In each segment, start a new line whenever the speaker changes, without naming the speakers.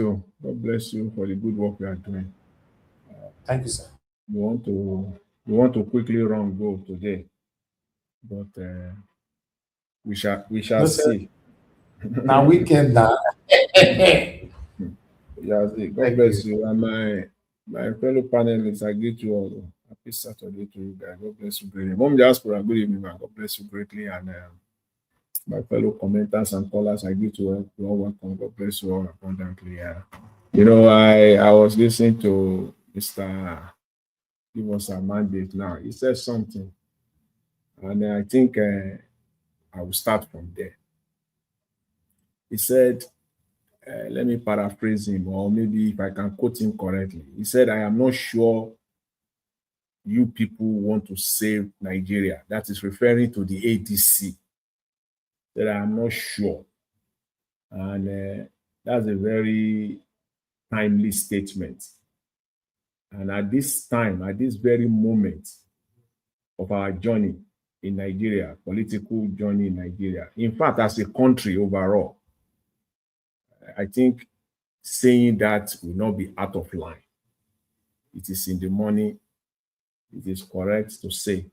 you. God bless you for the good work you are doing.
Thank you, sir.
We want to quickly run go today, but we shall
No, sir.
see.
Now weekend now. Thank
We shall see. God
you.
bless you. And my fellow panelists, I greet you all. Happy Saturday to you guys. God bless you greatly. Mom Diaspora, good evening, man. God bless you greatly. And my fellow commenters and callers, I greet you all. You all welcome. God bless you all abundantly. I was listening to Mr. Give us a mandate now. He said something, and I think I will start from there. He said, let me paraphrase him, or maybe if I can quote him correctly. He said, I am not sure you people want to save Nigeria. That is referring to the ADC. That I am not sure. And that's a very timely statement. And at this time, at this very moment of our journey in Nigeria, political journey in Nigeria, in fact, as a country overall, I think saying that will not be out of line. It is in the money. It is correct to say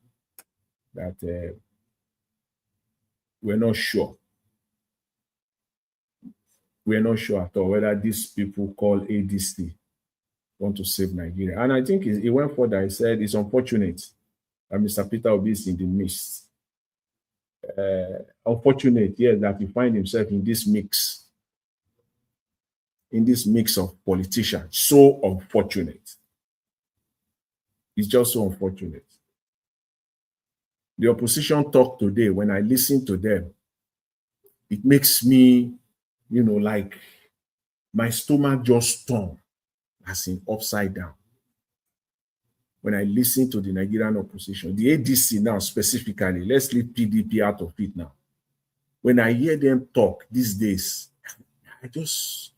that we're not sure. We're not sure at all whether these people called ADC want to save Nigeria. And I think he went further. He said it's unfortunate that Mr. Peter Obi is in the midst. Unfortunate, yes, that he find himself in this mix of politicians. So unfortunate. It's just so unfortunate. The opposition talk today, when I listen to them, it makes me, like my stomach just turn, as in upside down. When I listen to the Nigerian opposition, the ADC now specifically, let's leave PDP out of it now. When I hear them talk these days, I just,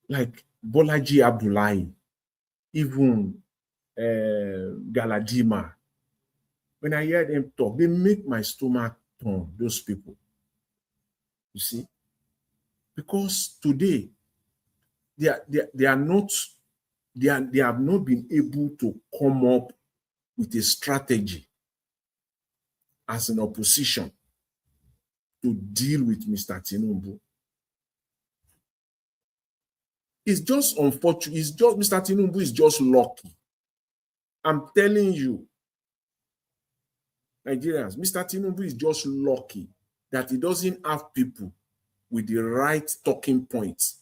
like Bolaji Abdullahi, even Galadima, when I hear them talk, they make my stomach turn, those people. You see? Because today, they have not been able to come up with a strategy as an opposition to deal with Mr. Tinubu. It's just unfortunate. Mr. Tinubu is just lucky. I'm telling you, Nigerians, Mr. Tinubu is just lucky that he doesn't have people with the right talking points.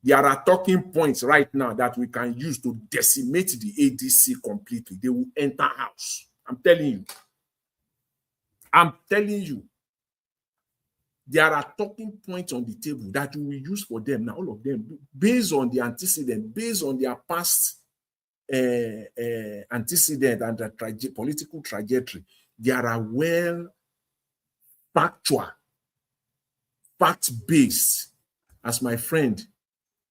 There are talking points right now that we can use to decimate the ADC completely. They will enter house. I'm telling you. There are talking points on the table that we will use for them now, all of them, based on the antecedent, based on their past antecedent and the political trajectory. There are well factual, fact-based, as my friend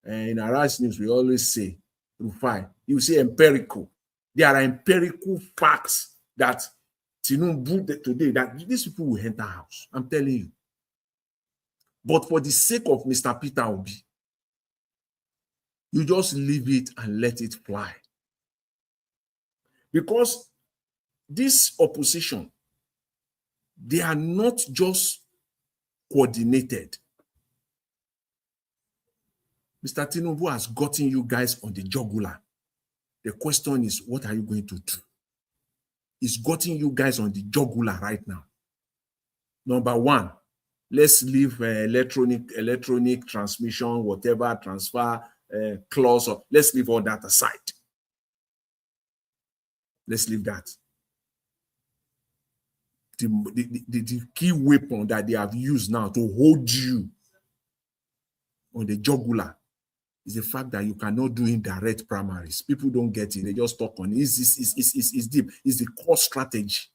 in Arise News, we always say, Rufai, you say empirical. There are empirical facts that Tinubu today, that these people will enter house. I'm telling you. But for the sake of Mr. Peter Obi, you just leave it and let it fly. Because this opposition, they are not just coordinated. Mr. Tinubu has gotten you guys on the jugular. The question is, what are you going to do? He's gotten you guys on the jugular right now. Number one, let's leave electronic transmission, whatever, transfer clause, or let's leave all that aside. Let's leave that. The key weapon that they have used now to hold you on the jugular is the fact that you cannot do indirect primaries. People don't get it. They just talk on it. It's deep. It's the core strategy.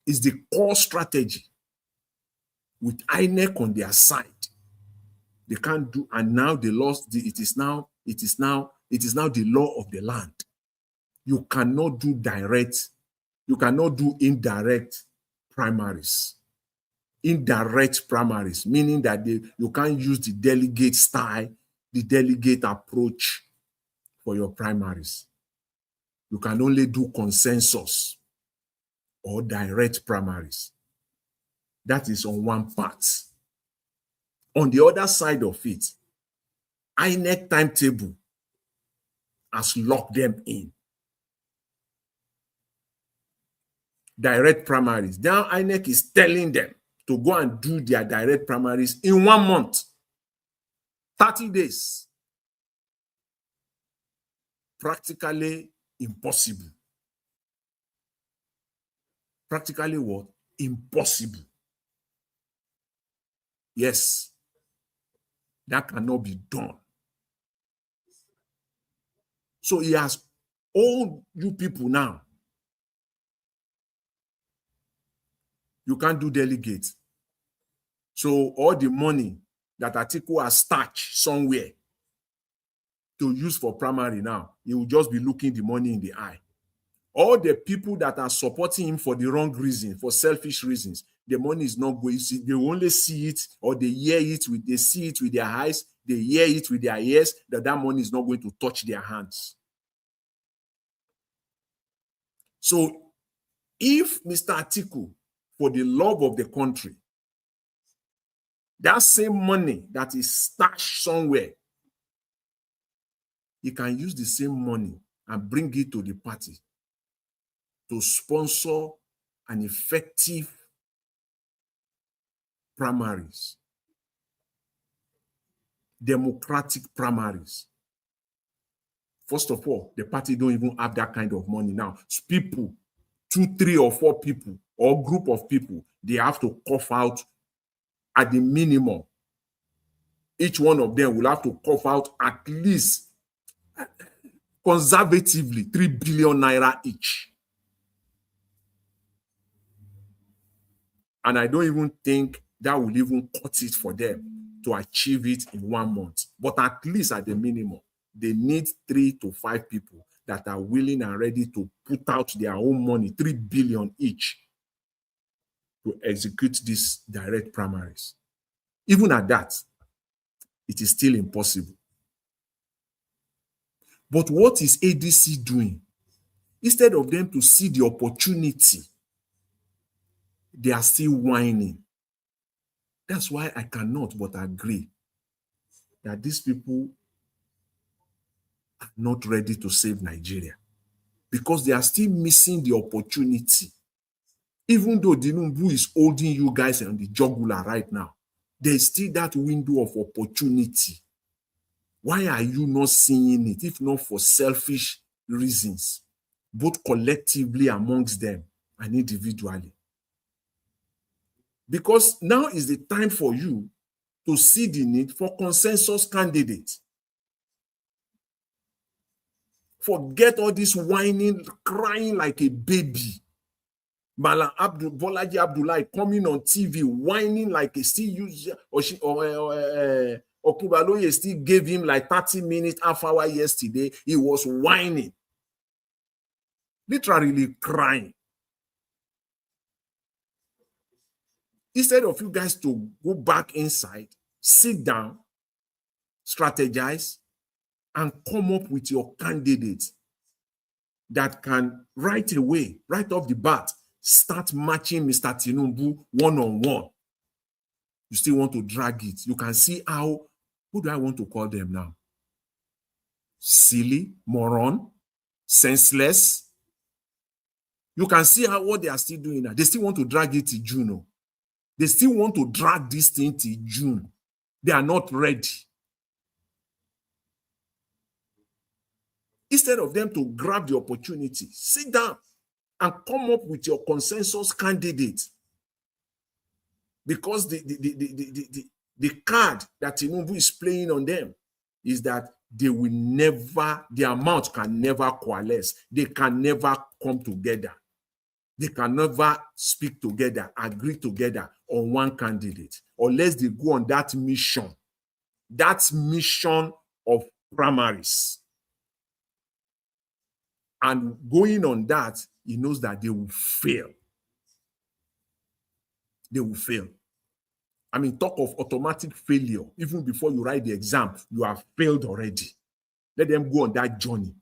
It's the core strategy. With INEC on their side, they can't do, and now they lost. It is now the law of the land. You cannot do direct. You cannot do indirect primaries. Indirect primaries, meaning that you can't use the delegate style the delegate approach for your primaries. You can only do consensus or direct primaries. That is on one part. On the other side of it, INEC timetable has locked them in. Direct primaries. Now INEC is telling them to go and do their direct primaries in 1 month, 30 days. Practically impossible. Practically what? Impossible. Yes, that cannot be done. So he has all you people now. You can't do delegates. So all the money that Atiku has stashed somewhere to use for primary now, he will just be looking the money in the eye. All the people that are supporting him for the wrong reason, for selfish reasons, the money is not going. They only see it or they hear it they see it with their eyes, they hear it with their ears, that money is not going to touch their hands. So if Mr. Atiku, for the love of the country, that same money that is stashed somewhere, he can use the same money and bring it to the party to sponsor an effective primaries, democratic primaries. First of all, the party don't even have that kind of money now. It's people, 2, 3, or 4 people or group of people, they have to cough out at the minimum. Each one of them will have to cough out at least conservatively 3 billion naira each. And I don't even think that will even cut it for them to achieve it in 1 month. But at least at the minimum, they need 3 to 5 people that are willing and ready to put out their own money, 3 billion each, to execute these direct primaries. Even at that, it is still impossible. But what is ADC doing? Instead of them to see the opportunity, they are still whining. That's why I cannot but agree that these people are not ready to save Nigeria, because they are still missing the opportunity. Even though Tinubu is holding you guys on the jugular right now, there's still that window of opportunity. Why are you not seeing it, if not for selfish reasons, both collectively amongst them and individually? Because now is the time for you to see the need for consensus candidates. Forget all this whining, crying like a baby. Malam Bolaji Abdullahi coming on TV, whining like a still user, Okubaloye still gave him like 30 minutes, half hour yesterday. He was whining, literally crying. Instead of you guys to go back inside, sit down, strategize, and come up with your candidates that can right away, right off the bat, start matching Mr. Tinubu one-on-one. You still want to drag it. You can see how, who do I want to call them now? Silly, moron, senseless. You can see how what they are still doing now. They still want to drag it to June. They still want to drag this thing to June. They are not ready. Instead of them to grab the opportunity, sit down and come up with your consensus candidate. Because the card that Tinubu is playing on them is that they will never, their mouth can never coalesce. They can never come together. They can never speak together, agree together on one candidate, unless they go on that mission of primaries. And going on that, he knows that they will fail. They will fail. I mean, talk of automatic failure. Even before you write the exam, you have failed already. Let them go on that journey.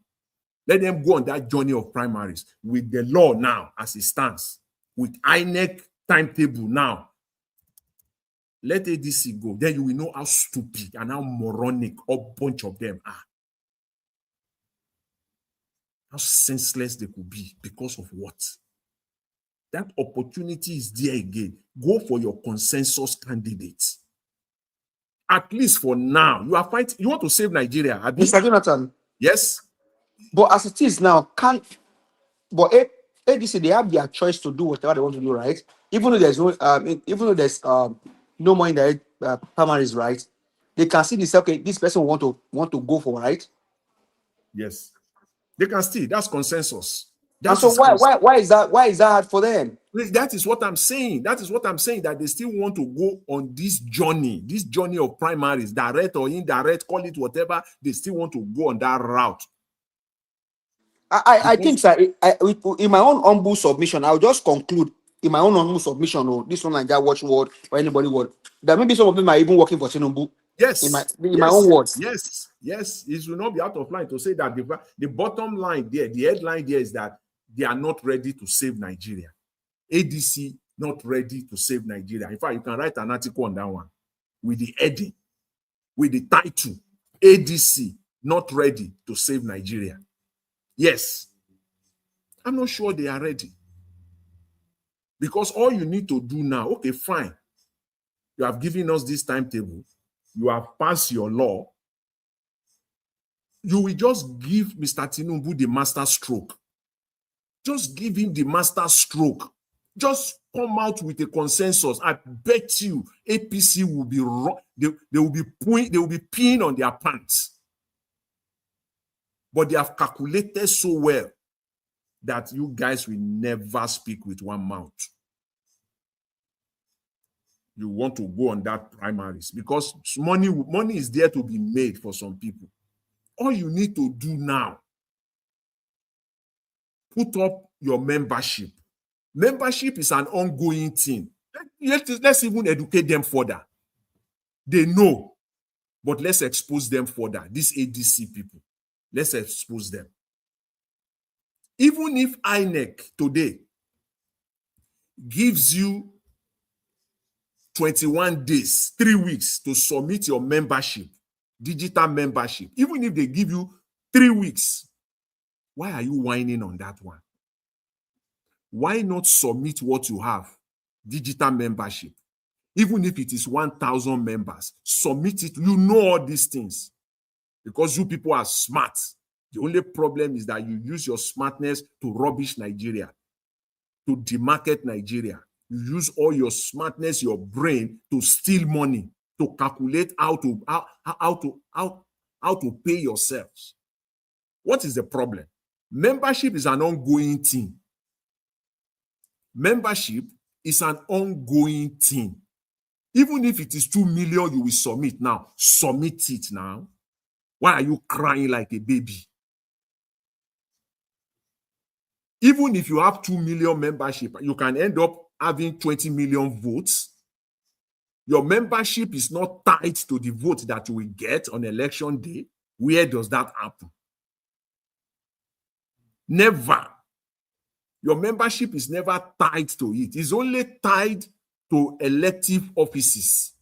Let them go on that journey of primaries with the law now as it stands, with INEC timetable now. Let ADC go. Then you will know how stupid and how moronic a bunch of them are. How senseless they could be because of what? That opportunity is there again. Go for your consensus candidates. At least for now, you are fighting. You want to save Nigeria, Abi?
Mr. Jonathan,
Yes.
but as it is now, but ADC, they have their choice to do whatever they want to do, right? Even though there's no more in the primaries, right? They can see this. Okay, this person want to go for, right?
Yes. They can still. That's consensus.
And so why is that hard for them?
That is what I'm saying. That is what I'm saying, that they still want to go on this journey of primaries, direct or indirect, call it whatever. They still want to go on that route.
I think, sir, in my own humble submission, I'll just conclude in my own humble submission, or this one like that watch word or anybody word, that maybe some of them are even working for Tinubu.
Yes.
In my own words.
Yes. It will not be out of line to say that the bottom line there, the headline there is that they are not ready to save Nigeria. ADC not ready to save Nigeria. In fact, you can write an article on that one with the heading, with the title, ADC not ready to save Nigeria. Yes. I'm not sure they are ready. Because all you need to do now, okay, fine. You have given us this timetable. You have passed your law. You will just give Mr. Tinubu the master stroke. Just give him the master stroke. Just come out with a consensus. I bet you APC will be wrong. They will be peeing on their pants. But they have calculated so well that you guys will never speak with one mouth. You want to go on that primaries because money is there to be made for some people. All you need to do now, put up your membership. Membership is an ongoing thing. Let's even educate them further. They know, but let's expose them further. These ADC people, let's expose them. Even if INEC today gives you 21 days, 3 weeks to submit your membership, digital membership, even if they give you 3 weeks, why are you whining on that one? Why not submit what you have, digital membership? Even if it is 1,000 members, submit it. You know all these things because you people are smart. The only problem is that you use your smartness to rubbish Nigeria, to demarket Nigeria. You use all your smartness, your brain to steal money, to calculate how to pay yourselves. What is the problem? Membership is an ongoing thing. Membership is an ongoing thing. Even if it is 2 million you will submit now, submit it now. Why are you crying like a baby? Even if you have 2 million membership, you can end up having 20 million votes. Your membership is not tied to the vote that you will get on election day. Where does that happen? Never. Your membership is never tied to it. It's only tied to elective offices.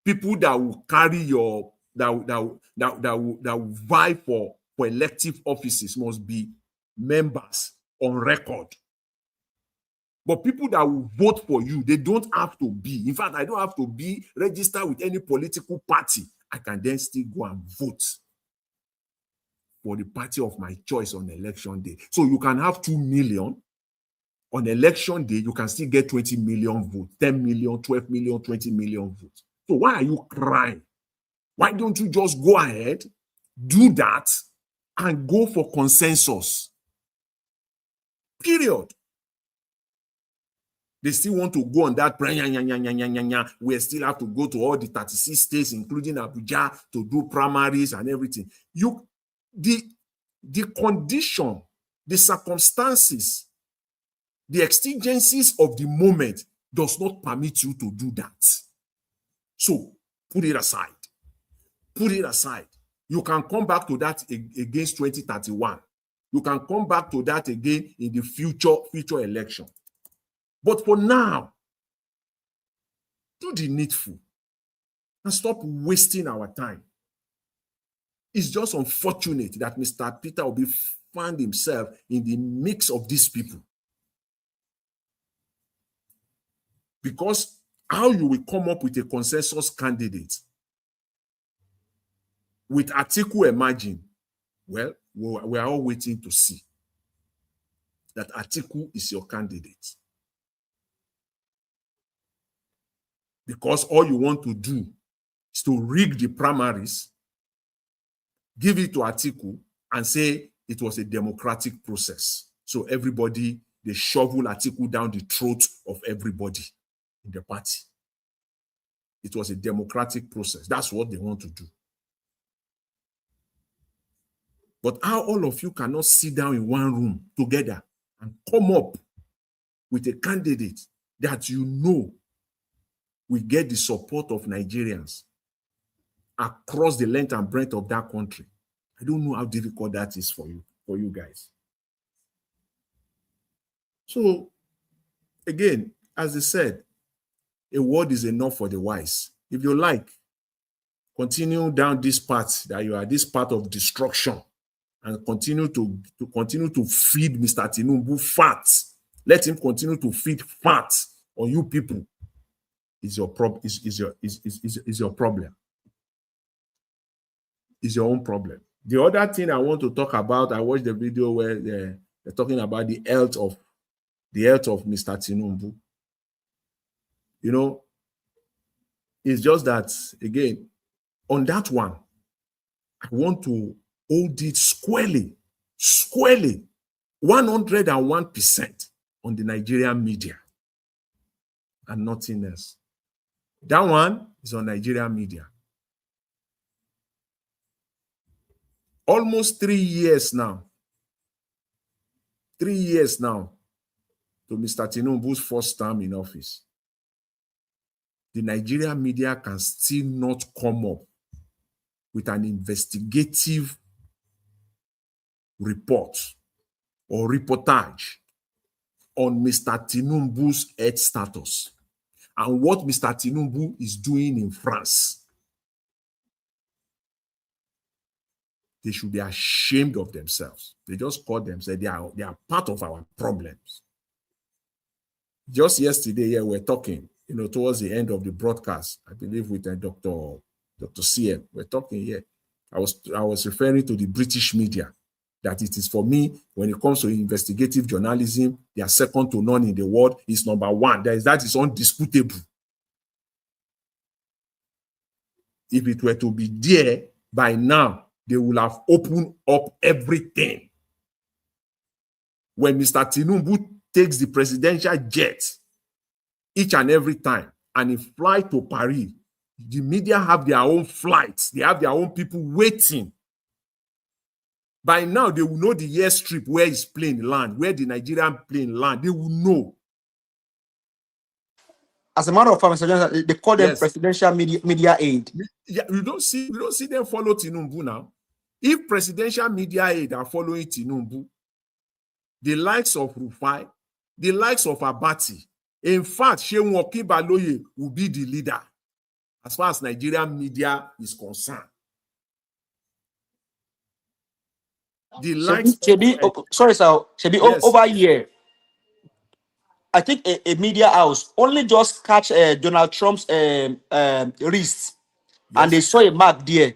People that will carry your, that will vie for elective offices must be members on record. But people that will vote for you, they don't have to be. In fact, I don't have to be registered with any political party. I can then still go and vote for the party of my choice on election day. So you can have 2 million. On election day, you can still get 20 million votes, 10 million, 12 million, 20 million votes. So why are you crying? Why don't you just go ahead, do that, and go for consensus? Period. They still want to go on that. We still have to go to all the 36 states, including Abuja, to do primaries and everything. The condition, the circumstances, the exigencies of the moment,
does not permit you to do that. So put it aside. Put it aside. You can come back to that against 2031. You can come back to that again in the future election. But for now, do the needful and stop wasting our time. It's just unfortunate that Mr. Peter Obi found himself in the mix of these people. Because how you will come up with a consensus candidate with Atiku emerging, well, we are all waiting to see that Atiku is your candidate. Because all you want to do is to rig the primaries, give it to Atiku, and say it was a democratic process. So everybody, they shovel Atiku down the throat of everybody in the party. It was a democratic process. That's what they want to do. But how all of you cannot sit down in one room together and come up with a candidate that you know will get the support of Nigerians across the length and breadth of that country. I don't know how difficult that is for you guys. So, again, as I said, a word is enough for the wise. If you like, continue down this path that you are, this path of destruction, and continue to feed Mr. Tinubu fat. Let him continue to feed fat on you people. Is your problem? Is your problem? Is your own problem? The other thing I want to talk about, I watched the video where they're talking about the health of Mr. Tinubu. You know, it's just that, again, on that one, I want to hold it squarely, 101% on the Nigerian media and nothing else. That one is on Nigerian media. Almost 3 years now. 3 years now to Mr. Tinubu's first term in office. The Nigerian media can still not come up with an investigative report or reportage on Mr. Tinubu's health status and what Mr. Tinubu is doing in France. They should be ashamed of themselves. They just call themselves, they are part of our problems. Just yesterday, yeah, we're talking, towards the end of the broadcast, I believe with Dr. CM, we're talking here. I was referring to the British media, that it is, for me, when it comes to investigative journalism, they are second to none in the world. It's number one. That is undisputable. If it were to be there by now, they will have opened up everything. When Mr. Tinubu takes the presidential jet each and every time and he fly to Paris, the media have their own flights. They have their own people waiting. By now, they will know the airstrip where his plane land, where the Nigerian plane land. They will know.
As a matter of fact, Mr. Johnson, they call them presidential media aid.
Yeah, we don't see them follow Tinubu now. If presidential media aid are following Tinubu, the likes of Rufai, the likes of Abati, in fact, Shehu Okibaloye will be the leader as far as Nigerian media is concerned. The likes
sorry, sir. Yes. Over here, I think a media house only just catch Donald Trump's wrist, and they saw a mark there.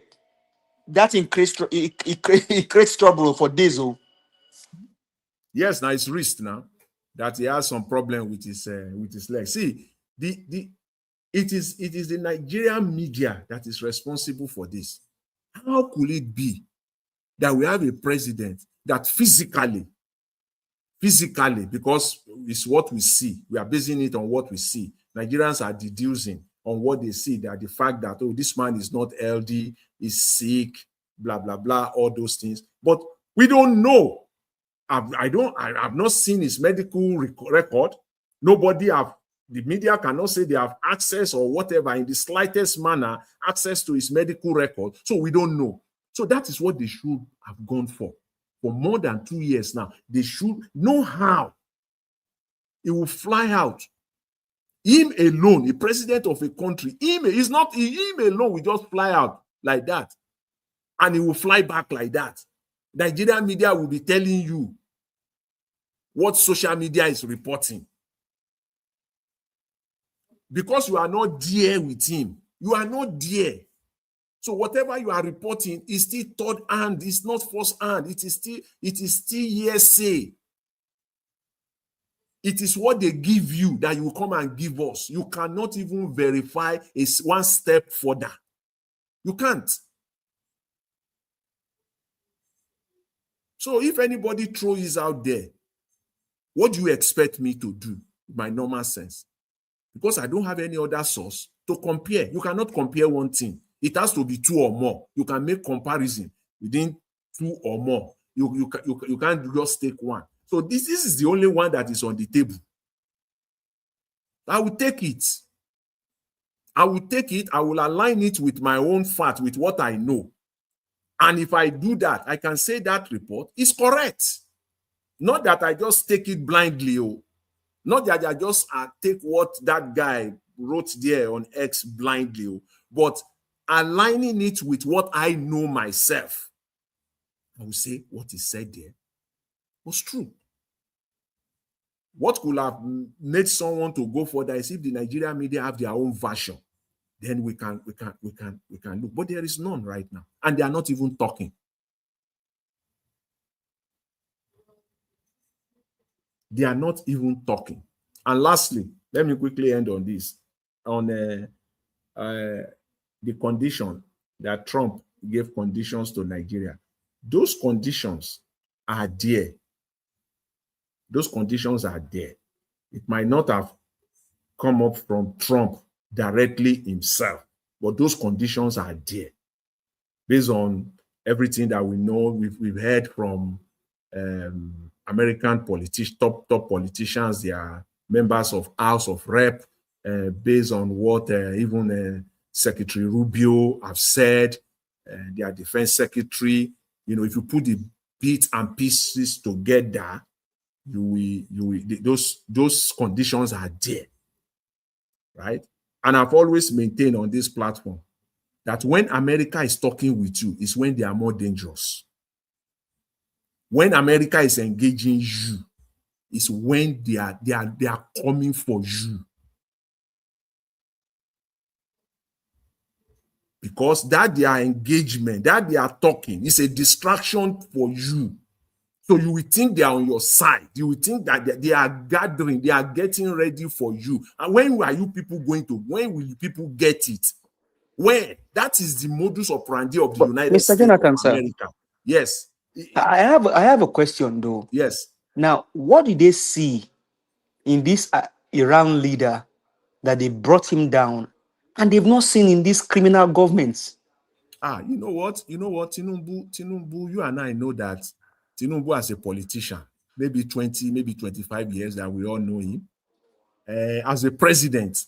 That it creates trouble for Diesel.
Yes, now it's wrist now that he has some problem with his leg. See, it is the Nigerian media that is responsible for this. How could it be that we have a president that physically, because it's what we see, we are basing it on what we see. Nigerians are deducing on what they see, that the fact that, oh, this man is not healthy, is sick, blah, blah, blah, all those things. But we don't know. I've not seen his medical record. Nobody have The media cannot say they have access or whatever in the slightest manner, access to his medical record. So we don't know. So that is what they should have gone for more than 2 years now. They should know how he will fly out. Him alone, the president of a country, him alone will just fly out like that. And he will fly back like that. Nigerian media will be telling you what social media is reporting. Because you are not there with him. You are not there. So whatever you are reporting is still third hand. It's not first hand. It is still hearsay. It is what they give you that you will come and give us. You cannot even verify it's one step further. You can't. So if anybody throws out there, what do you expect me to do? My normal sense. Because I don't have any other source to compare. You cannot compare one thing. It has to be two or more. You can make comparison within two or more. You can't just take one. So this is the only one that is on the table. I will take it. I will take it. I will align it with my own fact, with what I know. And if I do that, I can say that report is correct. Not that I just take it blindly. Not that I just take what that guy wrote there on X blindly, but aligning it with what I know myself. I will say what is said there was true. What could have made someone to go further is if the Nigerian media have their own version. Then we can look. But there is none right now. And they are not even talking. They are not even talking. And lastly, let me quickly end on this. On the condition that Trump gave conditions to Nigeria. Those conditions are there. Those conditions are there. It might not have come up from Trump directly himself, but those conditions are there. Based on everything that we know, we've heard from American top politicians, they are members of House of Rep, based on what even Secretary Rubio have said, their defense secretary. You know, if you put the bits and pieces together, those conditions are there, right? And I've always maintained on this platform that when America is talking with you is when they are more dangerous. When America is engaging you is when they are coming for you. Because that their engagement, that they are talking is a distraction for you. So you will think they are on your side. You will think that they are gathering, they are getting ready for you. And when are you people when will you people get it? When? That is the modus operandi of the United
Mr.
States
Jonathan,
of America. Yes.
I have a question though.
Yes.
Now, what did they see in this Iran leader that they brought him down, and they've not seen in these criminal governments?
You know what? Tinubu, you and I know that Tinubu as a politician, maybe 20, maybe 25 years that we all know him. As a president,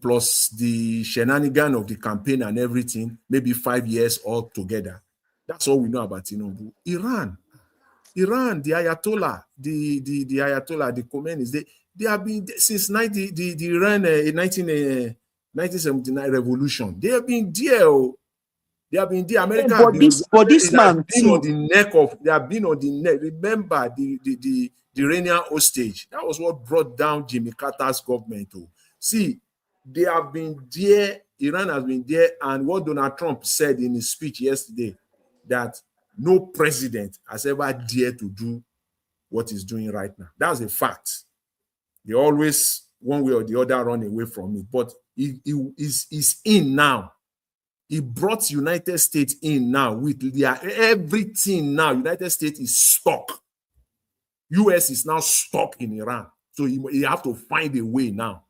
plus the shenanigan of the campaign and everything, maybe 5 years altogether. That's all we know about Tinubu. Iran, the Ayatollah, the Ayatollah, the Khomeini, they have been since the Iran 1979 revolution. They have been there. They have been there. America
But this man
been on the neck of. They have been on the neck. Remember the Iranian hostage. That was what brought down Jimmy Carter's government. See, they have been there. Iran has been there, and what Donald Trump said in his speech yesterday, that no president has ever dared to do what he's doing right now. That's a fact. They always, one way or the other, run away from it. But he's in now. He brought United States in now with their everything now. United States is stuck. US is now stuck in Iran. So he have to find a way now.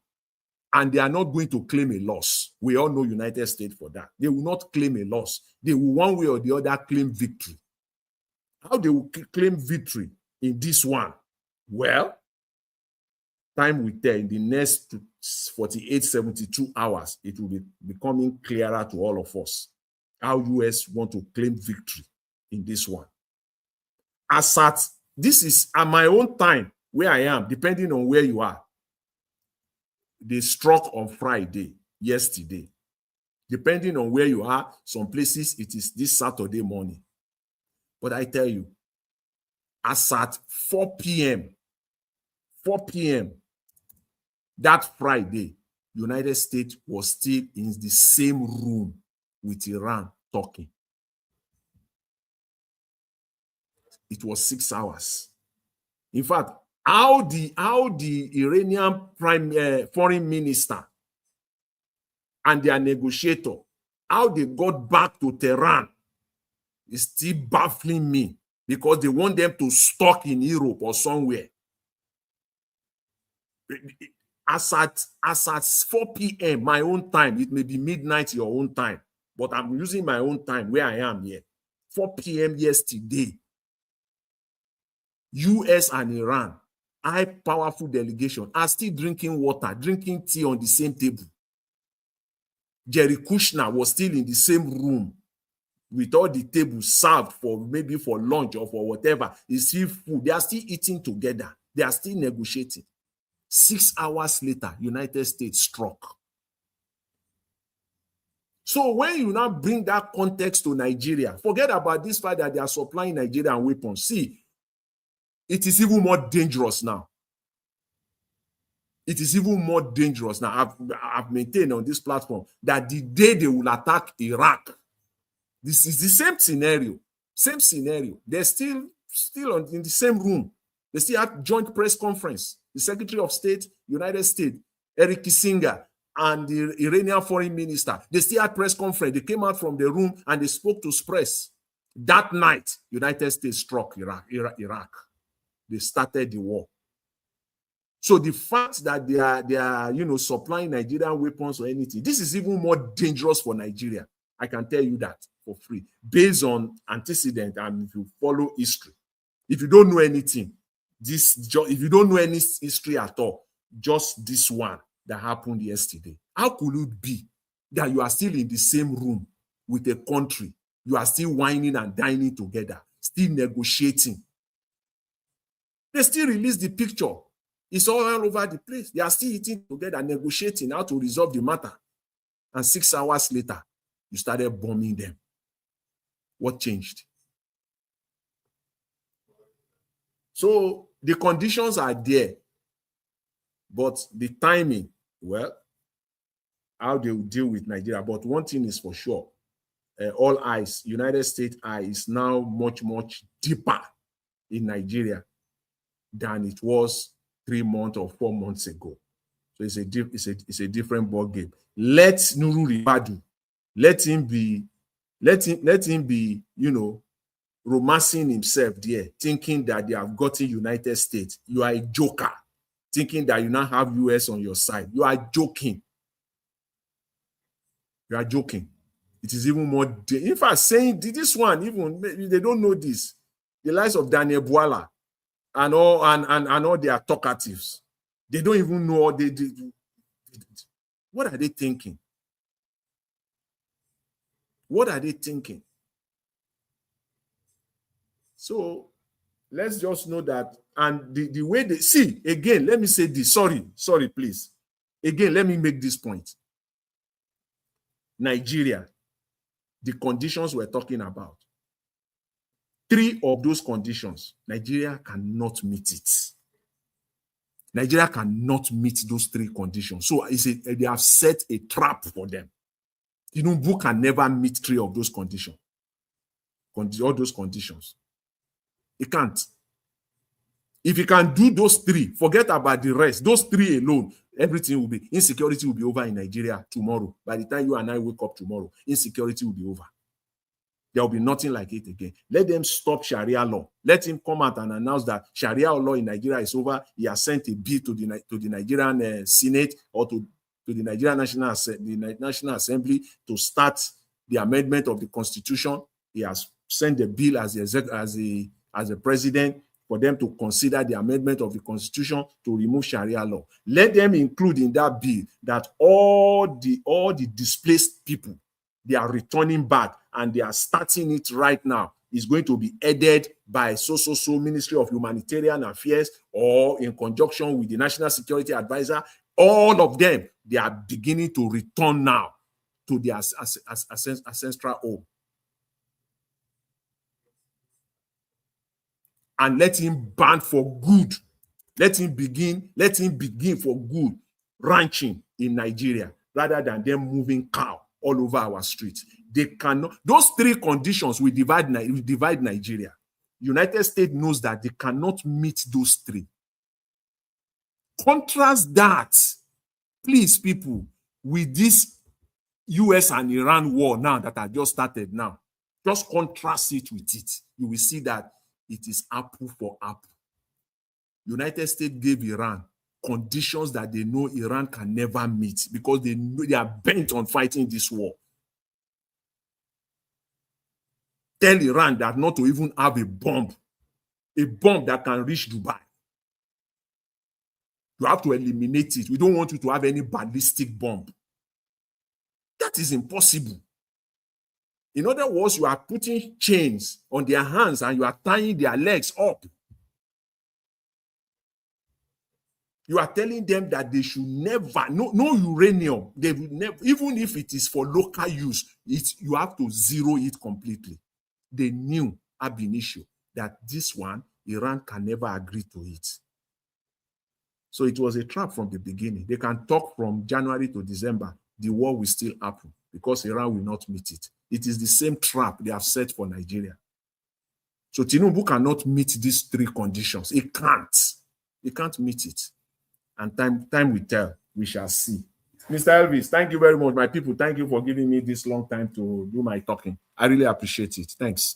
And they are not going to claim a loss. We all know United States for that. They will not claim a loss. They will one way or the other claim victory. How they will claim victory in this one? Well, time will tell. In the next 48, 72 hours, it will be becoming clearer to all of us how US want to claim victory in this one. As at this is at my own time where I am, depending on where you are. They struck on Friday, yesterday. Depending on where you are, some places it is this Saturday morning. But I tell you, as at 4 p.m., that Friday, United States was still in the same room with Iran talking. It was 6 hours. In fact, how the Iranian foreign minister and their negotiator, how they got back to Tehran is still baffling me, because they want them to stuck in Europe or somewhere. As at 4 p.m. my own time, it may be midnight your own time, but I'm using my own time where I am here. 4 p.m. yesterday, US and Iran, high powerful delegation, are still drinking water, drinking tea on the same table. Jerry Kushner was still in the same room with all the tables served for maybe for lunch or for whatever. It's still food. They are still eating together. They are still negotiating. 6 hours later, United States struck. So when you now bring that context to Nigeria, forget about this fact that they are supplying Nigerian weapons. See, it is even more dangerous now. It is even more dangerous now. I've maintained on this platform that the day they will attack Iraq, this is the same scenario. Same scenario. They're still in the same room. They still have joint press conference. The Secretary of State, United States, Eric Kissinger, and the Iranian foreign minister, they still had press conference. They came out from the room and they spoke to press. That night, United States struck Iraq. They started the war. So the fact that they are supplying Nigerian weapons or anything, this is even more dangerous for Nigeria. I can tell you that for free, based on antecedent, and if you follow history. If you don't know anything, if you don't know any history at all, just this one that happened yesterday. How could it be that you are still in the same room with a country, you are still whining and dining together, still negotiating? They still release the picture. It's all over the place. They are still eating together, negotiating how to resolve the matter. And 6 hours later, you started bombing them. What changed? So the conditions are there, but the timing, well, how they will deal with Nigeria. But one thing is for sure, all eyes, United States eye is now much, much deeper in Nigeria than it was 3 months or 4 months ago. So it's a different ball game. Let Nuru Ribadu, let him be, romancing himself there, thinking that they have gotten United States. You are a joker, thinking that you now have US on your side. You are joking. You are joking. It is even more. In fact, saying this one, even they don't know this. The likes of Daniel Bwala and all their talkatives, they don't even know what they do. What are they thinking? What are they thinking? So let's just know that, and the way they see, again, let me say this. Sorry, please. Again, let me make this point. Nigeria, the conditions we're talking about, 3 of those conditions, Nigeria cannot meet it. Nigeria cannot meet those 3 conditions. So they have set a trap for them. Tinubu can never meet 3 of those conditions. All those conditions. He can't. If he can do those 3, forget about the rest. Those 3 alone, everything will be, insecurity will be over in Nigeria tomorrow. By the time you and I wake up tomorrow, insecurity will be over. There will be nothing like it again. Let them stop Sharia law. Let him come out and announce that Sharia law in Nigeria is over. He has sent a bill to the Nigerian Senate or to the Nigerian National Assembly to start the amendment of the Constitution. He has sent the bill as a president, for them to consider the amendment of the constitution to remove Sharia law. Let them include in that bill that all the displaced people, they are returning back and they are starting it right now. Is going to be headed by so Ministry of Humanitarian Affairs or in conjunction with the National Security Advisor. All of them, they are beginning to return now to their ancestral home. And let him ban for good. Let him begin for good ranching in Nigeria rather than them moving cow all over our streets. They cannot, those three conditions will divide Nigeria. United States knows that they cannot meet those three. Contrast that, please, people, with this US and Iran war now that I just started now. Just contrast it with it. You will see that it is apple for apple. United States gave Iran conditions that they know Iran can never meet because they know they are bent on fighting this war. Tell Iran that not to even have a bomb that can reach Dubai. You have to eliminate it. We don't want you to have any ballistic bomb. That is impossible. In other words, you are putting chains on their hands and you are tying their legs up. You are telling them that they should never, no uranium. They will never, even if it is for local use, you have to zero it completely. They knew ab initio that this one, Iran can never agree to it. So it was a trap from the beginning. They can talk from January to December. The war will still happen because Iran will not meet it. It is the same trap they have set for Nigeria. So Tinubu cannot meet these three conditions. He can't. He can't meet it. And time will tell. We shall see. Mr. Elvis, thank you very much. My people, thank you for giving me this long time to do my talking. I really appreciate it. Thanks.